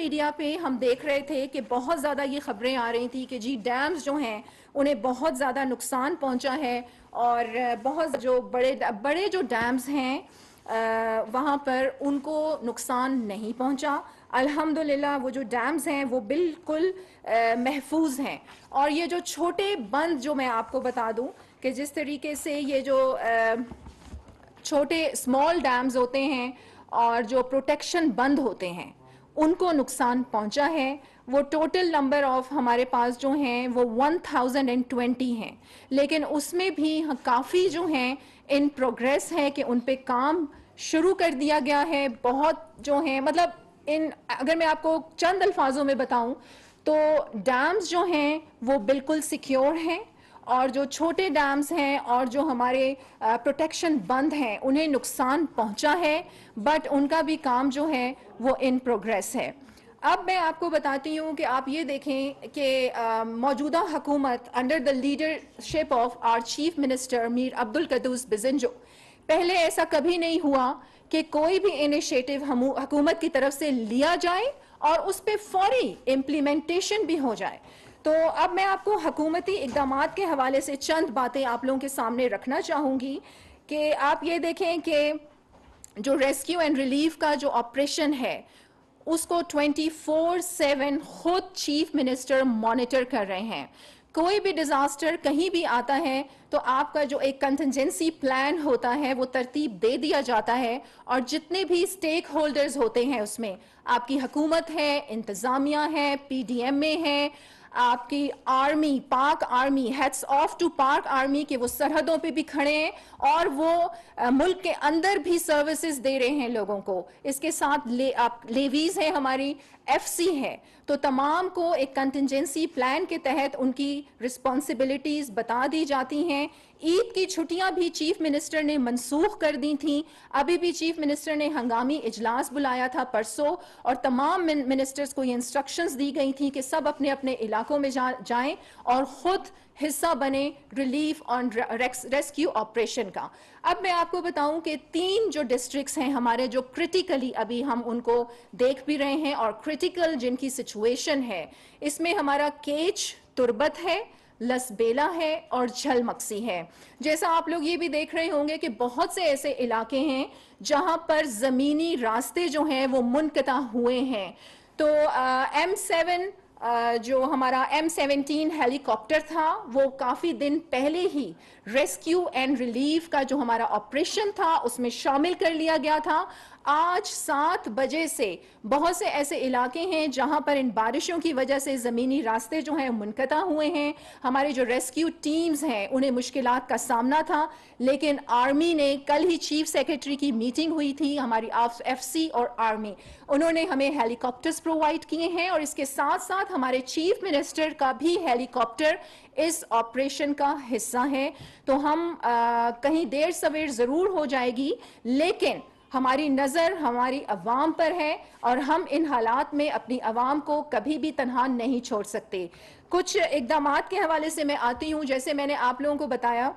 Media پہ ہم دیکھ رہے تھے کہ بہت زیادہ یہ خبریں آ رہی تھیں کہ جی ڈیمز جو ہیں انہیں بہت زیادہ نقصان پہنچا ہے، اور بہت جو بڑے جو ڈیمز ہیں وہاں پر ان کو نقصان نہیں پہنچا. الحمدللہ وہ جو ڈیمز ہیں وہ بالکل محفوظ ہیں. اور یہ جو چھوٹے بند جو میں آپ کو بتا دوں کہ جس طریقے سے یہ جو چھوٹے اسمال ڈیمز ہوتے ہیں اور جو پروٹیکشن بند ہوتے ہیں ان کو نقصان پہنچا ہے. وہ ٹوٹل نمبر آف ہمارے پاس جو ہیں وہ 1020 ہیں، لیکن اس میں بھی کافی جو ہیں ان پروگریس ہے کہ ان پہ کام شروع کر دیا گیا ہے. بہت جو ہیں مطلب اگر میں آپ کو چند الفاظوں میں بتاؤں تو ڈیمز جو ہیں وہ بالکل سیکیور ہیں، اور جو چھوٹے ڈیمز ہیں اور جو ہمارے پروٹیکشن بند ہیں انہیں نقصان پہنچا ہے، بٹ ان کا بھی کام جو ہے وہ ان پروگریس ہے. اب میں آپ کو بتاتی ہوں کہ آپ یہ دیکھیں کہ موجودہ حکومت under the leadership of our chief minister Mir Abdul Quddus Bizenjo, پہلے ایسا کبھی نہیں ہوا کہ کوئی بھی انیشیٹو حکومت کی طرف سے لیا جائے اور اس پہ فوری امپلیمنٹیشن بھی ہو جائے. تو اب میں آپ کو حکومتی اقدامات کے حوالے سے چند باتیں آپ لوگوں کے سامنے رکھنا چاہوں گی کہ آپ یہ دیکھیں کہ جو ریسکیو اینڈ ریلیف کا جو آپریشن ہے اس کو 24/7 خود چیف منسٹر مانیٹر کر رہے ہیں. کوئی بھی ڈیزاسٹر کہیں بھی آتا ہے تو آپ کا جو ایک کنٹنجنسی پلان ہوتا ہے وہ ترتیب دے دیا جاتا ہے، اور جتنے بھی اسٹیک ہولڈرز ہوتے ہیں اس میں آپ کی حکومت ہے، انتظامیہ ہے، پی ڈی ایم اے ہے، آپ کی آرمی، پاک آرمی، ہیڈس آف ٹو پاک آرمی کہ وہ سرحدوں پہ بھی کھڑے ہیں اور وہ ملک کے اندر بھی سروسز دے رہے ہیں لوگوں کو. اس کے ساتھ لیویز ہیں، ہماری ایف سی ہے. تو تمام کو ایک کنٹنجنسی پلان کے تحت ان کی رسپانسبلٹیز بتا دی جاتی ہیں. عید کی چھٹیاں بھی چیف منسٹر نے منسوخ کر دی تھیں. ابھی بھی چیف منسٹر نے ہنگامی اجلاس بلایا تھا پرسوں، اور تمام منسٹرز کو یہ انسٹرکشنز دی گئی تھیں کہ سب اپنے اپنے علاقوں میں جائیں اور خود حصہ بنے ریلیف اور ریسکیو آپریشن کا. اب میں آپ کو بتاؤں کہ 3 جو ڈسٹرکٹس ہیں ہمارے جو کرٹیکلی ابھی ہم ان کو دیکھ بھی رہے ہیں اور کرٹیکل جن کی سچویشن ہے، اس میں ہمارا کیچ تربت ہے، لسبیلا ہے اور جھل مکسی ہے. جیسا آپ لوگ یہ بھی دیکھ رہے ہوں گے کہ بہت سے ایسے علاقے ہیں جہاں پر زمینی راستے جو ہیں وہ منقطع ہوئے ہیں. تو M7 جو ہمارا M17 ہیلی کاپٹر تھا وہ کافی دن پہلے ہی ریسکیو اینڈ ریلیف کا جو ہمارا آپریشن تھا اس میں شامل کر لیا گیا تھا. آج 7 بجے سے بہت سے ایسے علاقے ہیں جہاں پر ان بارشوں کی وجہ سے زمینی راستے جو ہیں منقطع ہوئے ہیں. ہمارے جو ریسکیو ٹیمز ہیں انہیں مشکلات کا سامنا تھا، لیکن آرمی نے کل ہی چیف سیکرٹری کی میٹنگ ہوئی تھی، ہماری ایف سی اور آرمی، انہوں نے ہمیں ہیلی کاپٹرز پرووائڈ کیے ہیں، اور اس کے ساتھ ساتھ ہمارے چیف منسٹر کا بھی ہیلی کاپٹر اس آپریشن کا حصہ ہے. تو ہم کہیں دیر سویر ضرور ہو جائے گی، لیکن ہماری نظر ہماری عوام پر ہے اور ہم ان حالات میں اپنی عوام کو کبھی بھی تنہا نہیں چھوڑ سکتے. کچھ اقدامات کے حوالے سے میں آتی ہوں. جیسے میں نے آپ لوگوں کو بتایا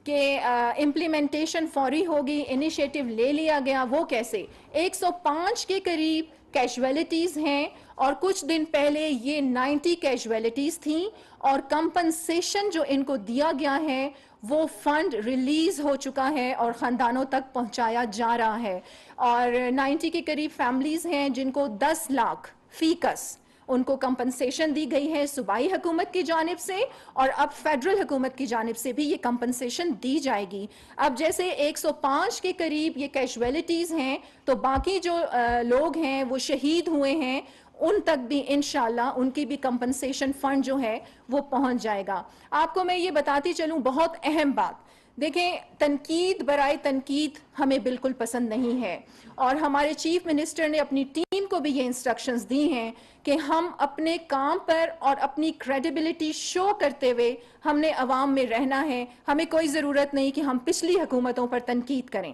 کہ امپلیمنٹیشن فوری ہوگی، انیشیٹو لے لیا گیا. وہ کیسے؟ 105 کے قریب کیجویلٹیز ہیں، اور کچھ دن پہلے یہ 90 کیجویلٹیز تھیں، اور کمپنسیشن جو ان کو دیا گیا ہے وہ فنڈ ریلیز ہو چکا ہے اور خاندانوں تک پہنچایا جا رہا ہے. اور 90 کے قریب فیملیز ہیں جن کو 10 لاکھ فی کس ان کو کمپنسیشن دی گئی ہے صوبائی حکومت کی جانب سے، اور اب فیڈرل حکومت کی جانب سے بھی یہ کمپنسیشن دی جائے گی. اب جیسے 105 کے قریب یہ کیجویلٹیز ہیں، تو باقی جو لوگ ہیں وہ شہید ہوئے ہیں ان تک بھی انشاءاللہ ان کی بھی کمپنسیشن فنڈ جو ہے وہ پہنچ جائے گا. آپ کو میں یہ بتاتی چلوں بہت اہم بات، دیکھیں تنقید برائے تنقید ہمیں بالکل پسند نہیں ہے، اور ہمارے چیف منسٹر نے اپنی ٹیم کو بھی یہ انسٹرکشنز دی ہیں کہ ہم اپنے کام پر اور اپنی کریڈیبلٹی شو کرتے ہوئے ہم نے عوام میں رہنا ہے. ہمیں کوئی ضرورت نہیں کہ ہم پچھلی حکومتوں پر تنقید کریں،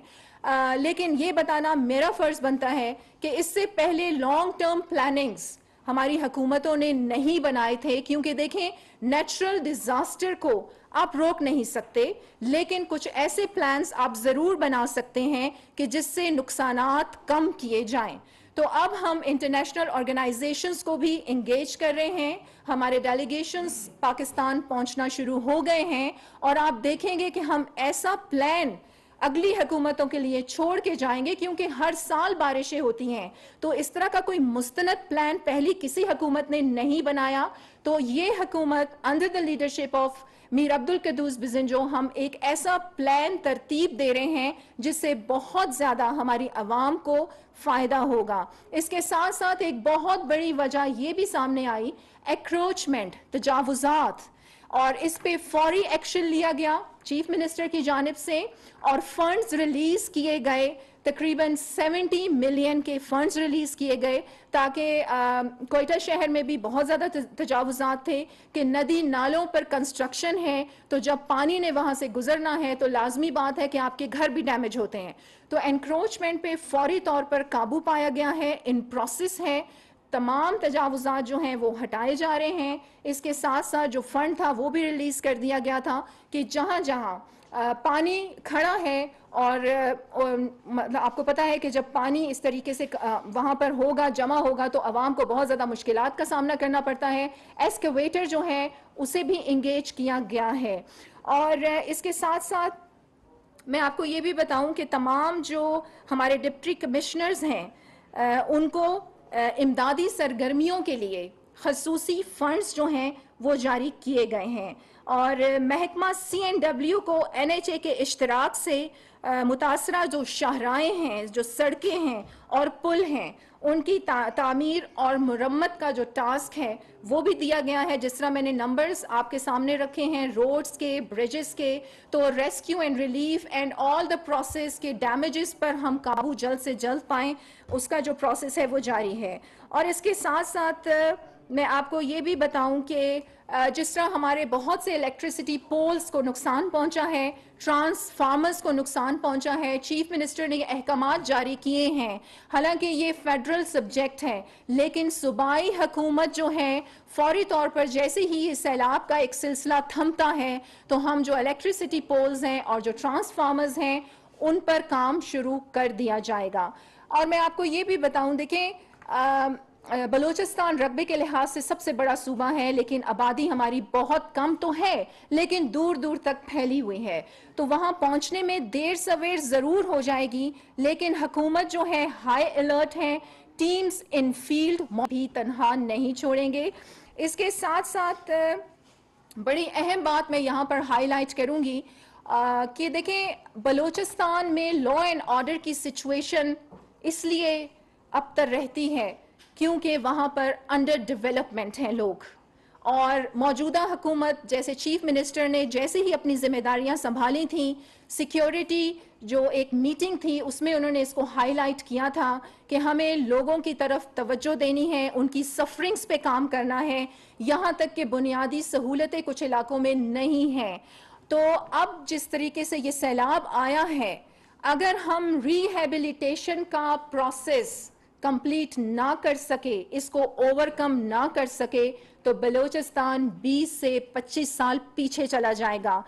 لیکن یہ بتانا میرا فرض بنتا ہے کہ اس سے پہلے لانگ ٹرم پلاننگز ہماری حکومتوں نے نہیں بنائے تھے. کیونکہ دیکھیں نیچرل ڈیزاسٹر کو آپ روک نہیں سکتے، لیکن کچھ ایسے پلانز آپ ضرور بنا سکتے ہیں کہ جس سے نقصانات کم کیے جائیں. تو تو اب ہم انٹرنیشنل آرگنائزیشنز کو بھی انگیج کر رہے ہیں. ہمارے ڈیلیگیشنز پاکستان پہنچنا شروع ہو گئے ہیں اور آپ دیکھیں گے کہ ہم ایسا پلان اگلی حکومتوں کے لیے چھوڑ کے جائیں گے کیونکہ ہر سال بارشیں ہوتی ہیں. تو اس طرح کا کوئی مستند پلان پہلی کسی حکومت نے نہیں بنایا. تو یہ حکومت انڈر دی لیڈرشپ آف میر عبدالقدوس بزنجو ہم ایک ایسا پلان ترتیب دے رہے ہیں جس سے بہت زیادہ ہماری عوام کو فائدہ ہوگا. اس کے ساتھ ساتھ ایک بہت بڑی وجہ یہ بھی سامنے آئی ایکروچمنٹ، تجاوزات، اور اس پہ فوری ایکشن لیا گیا چیف منسٹر کی جانب سے اور فنڈز ریلیز کیے گئے. تقریباً 70 ملین کے فنڈز ریلیز کیے گئے تاکہ کوئٹہ شہر میں بھی بہت زیادہ تجاوزات تھے کہ ندی نالوں پر کنسٹرکشن ہے تو جب پانی نے وہاں سے گزرنا ہے تو لازمی بات ہے کہ آپ کے گھر بھی ڈیمیج ہوتے ہیں. تو انکروچمنٹ پہ فوری طور پر قابو پایا گیا ہے، ان پروسیس ہے. تمام تجاوزات جو ہیں وہ ہٹائے جا رہے ہیں. اس کے ساتھ ساتھ جو فنڈ تھا وہ بھی ریلیز کر دیا گیا تھا کہ جہاں جہاں پانی کھڑا ہے اور آپ کو پتا ہے کہ جب پانی اس طریقے سے وہاں پر ہوگا، جمع ہوگا تو عوام کو بہت زیادہ مشکلات کا سامنا کرنا پڑتا ہے. ایکسکیویٹر جو ہے اسے بھی انگیج کیا گیا ہے. اور اس کے ساتھ ساتھ میں آپ کو یہ بھی بتاؤں کہ تمام جو ہمارے ڈپٹی کمشنرز ہیں ان کو امدادی سرگرمیوں کے لیے خصوصی فنڈز جو ہیں وہ جاری کیے گئے ہیں. اور محکمہ CNW کو NHA کے اشتراک سے متاثرہ جو شاہراہیں ہیں، جو سڑکیں ہیں اور پل ہیں، ان کی تعمیر اور مرمت کا جو ٹاسک ہے وہ بھی دیا گیا ہے. جس طرح میں نے نمبرز آپ کے سامنے رکھے ہیں روڈز کے، بریجز کے، تو rescue and relief and all the process کے ڈیمیجز پر ہم قابو جلد سے جلد پائیں، اس کا جو پروسیس ہے وہ جاری ہے. اور اس کے ساتھ ساتھ میں آپ کو یہ بھی بتاؤں کہ جس طرح ہمارے بہت سے الیکٹریسٹی پولز کو نقصان پہنچا ہے، ٹرانسفارمرز کو نقصان پہنچا ہے، چیف منسٹر نے یہ احکامات جاری کیے ہیں. حالانکہ یہ فیڈرل سبجیکٹ ہے لیکن صوبائی حکومت جو ہے فوری طور پر جیسے ہی یہ سیلاب کا ایک سلسلہ تھمتا ہے تو ہم جو الیکٹریسٹی پولز ہیں اور جو ٹرانسفارمرز ہیں ان پر کام شروع کر دیا جائے گا. اور میں آپ کو یہ بھی بتاؤں، دیکھیں بلوچستان رقبے کے لحاظ سے سب سے بڑا صوبہ ہے لیکن آبادی ہماری بہت کم تو ہے لیکن دور دور تک پھیلی ہوئی ہے. تو وہاں پہنچنے میں دیر سویر ضرور ہو جائے گی لیکن حکومت جو ہے ہائی الرٹ ہے، ٹیمز ان فیلڈ بھی تنہا نہیں چھوڑیں گے. اس کے ساتھ ساتھ بڑی اہم بات میں یہاں پر ہائی لائٹ کروں گی کہ دیکھیں بلوچستان میں لا اینڈ آرڈر کی سچویشن اس لیے ابتر رہتی ہے کیونکہ وہاں پر انڈر ڈیولپمنٹ ہیں لوگ. اور موجودہ حکومت جیسے چیف منسٹر نے جیسے ہی اپنی ذمہ داریاں سنبھالی تھیں، سیکیورٹی جو ایک میٹنگ تھی اس میں انہوں نے اس کو ہائی لائٹ کیا تھا کہ ہمیں لوگوں کی طرف توجہ دینی ہے، ان کی سفرنگز پہ کام کرنا ہے، یہاں تک کہ بنیادی سہولتیں کچھ علاقوں میں نہیں ہیں. تو اب جس طریقے سے یہ سیلاب آیا ہے، اگر ہم ریہیبلیٹیشن کا پروسیس کمپلیٹ نہ کر سکے، اس کو اوور کم نہ کر سکے تو بلوچستان 20 سے 25 سال پیچھے چلا جائے گا.